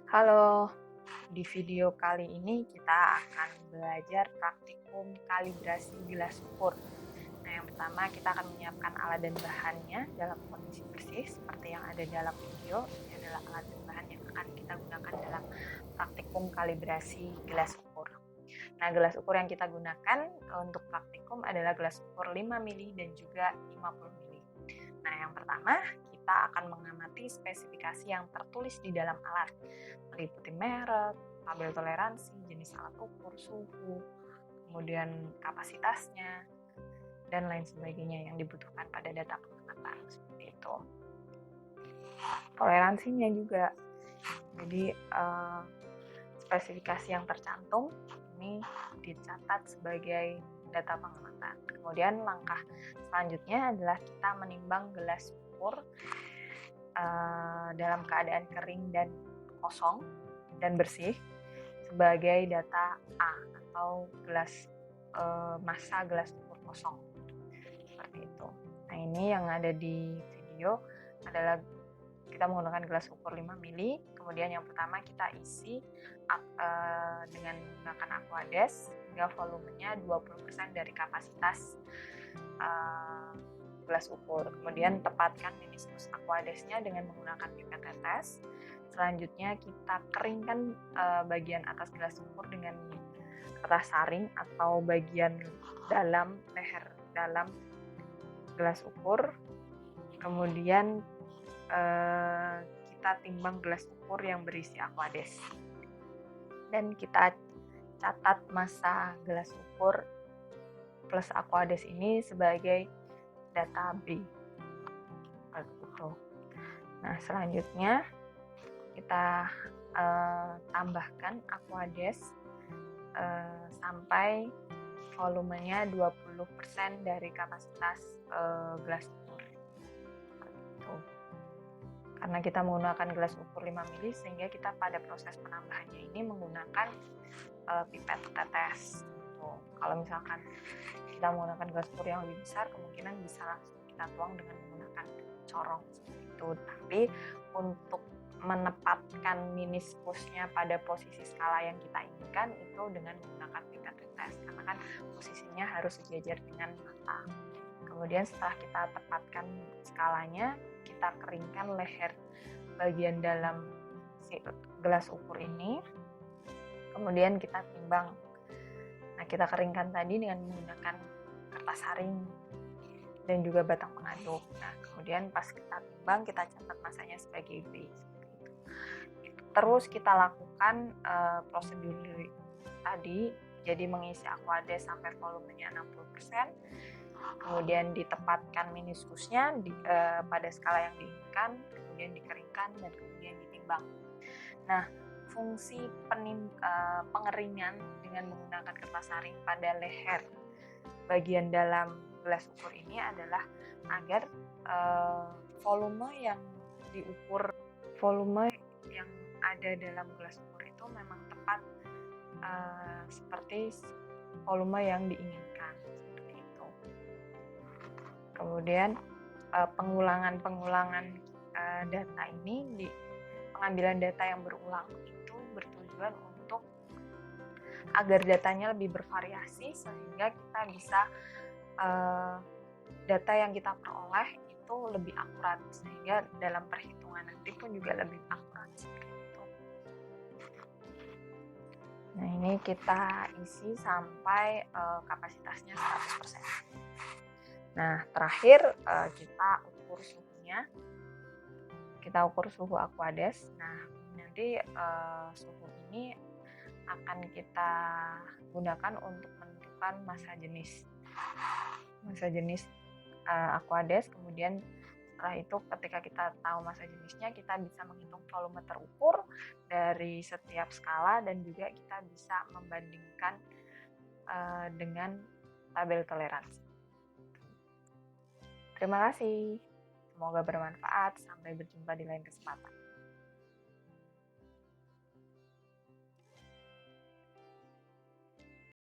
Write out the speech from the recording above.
Halo, di video kali ini kita akan belajar praktikum kalibrasi gelas ukur. Nah, yang pertama kita akan menyiapkan alat dan bahannya dalam kondisi bersih seperti yang ada dalam video. Ini adalah alat dan bahan yang akan kita gunakan dalam praktikum kalibrasi gelas ukur. Nah, gelas ukur yang kita gunakan untuk praktikum adalah gelas ukur 5 mili dan juga 50 mili. Nah, yang pertama kita akan mengamati spesifikasi yang tertulis di dalam alat, meliputi merek, tabel toleransi, jenis alat ukur, suhu, kemudian kapasitasnya, dan lain sebagainya yang dibutuhkan pada data pengamatan, seperti itu. Toleransinya juga, jadi spesifikasi yang tercantum ini dicatat sebagai data pengamatan. Kemudian langkah selanjutnya adalah kita menimbang gelas ukur dalam keadaan kering dan kosong dan bersih sebagai data A atau massa gelas ukur kosong, seperti itu. Nah, ini yang ada di video adalah kita menggunakan gelas ukur 5 mili. Kemudian yang pertama kita isi dengan menggunakan Aquades hingga volumenya 20% dari kapasitas gelas ukur. Kemudian tepatkan meniskus Aquadesnya dengan menggunakan pipet tetes. Selanjutnya kita keringkan bagian atas gelas ukur dengan kertas saring atau bagian dalam leher dalam gelas ukur. Kemudian kita timbang gelas ukur yang berisi Aquades dan kita catat massa gelas ukur plus Aquades ini sebagai data B. Gitu. Nah, selanjutnya kita tambahkan Aquades sampai volumenya 20% dari kapasitas gelas ukur. Gitu. Karena kita menggunakan gelas ukur 5 mili, sehingga kita pada proses penambahannya ini menggunakan pipet tetes. Kalau misalkan kita menggunakan gelas ukur yang lebih besar, kemungkinan bisa langsung kita tuang dengan menggunakan corong seperti itu. Tapi untuk menempatkan meniskusnya pada posisi skala yang kita inginkan itu dengan menggunakan pipet tetes, karena kan posisinya harus sejajar dengan mata. Kemudian setelah kita tepatkan skalanya, kita keringkan leher bagian dalam si gelas ukur ini. Kemudian kita timbang. Nah, kita keringkan tadi dengan menggunakan kertas saring dan juga batang pengaduk. Nah, kemudian pas kita timbang, kita catat massanya sebagai B. Terus kita lakukan prosedur tadi, jadi mengisi Aquades sampai volumenya 60%. Kemudian ditempatkan meniskusnya pada skala yang diinginkan, kemudian dikeringkan dan kemudian ditimbang. Nah, fungsi pengeringan dengan menggunakan kertas saring pada leher bagian dalam gelas ukur ini adalah agar volume yang diukur, volume yang ada dalam gelas ukur itu memang tepat seperti volume yang diinginkan. Kemudian pengulangan data ini, pengambilan data yang berulang itu bertujuan untuk agar datanya lebih bervariasi sehingga kita bisa data yang kita peroleh itu lebih akurat, sehingga dalam perhitungan nanti pun juga lebih akurat seperti itu. Nah, ini kita isi sampai kapasitasnya 100%. Nah, terakhir kita ukur suhunya. Kita ukur suhu Aquades. Nah, nanti suhu ini akan kita gunakan untuk menentukan massa jenis Aquades. Kemudian setelah itu ketika kita tahu massa jenisnya, kita bisa menghitung volume terukur dari setiap skala dan juga kita bisa membandingkan dengan tabel toleransi. Terima kasih. Semoga bermanfaat. Sampai berjumpa di lain kesempatan.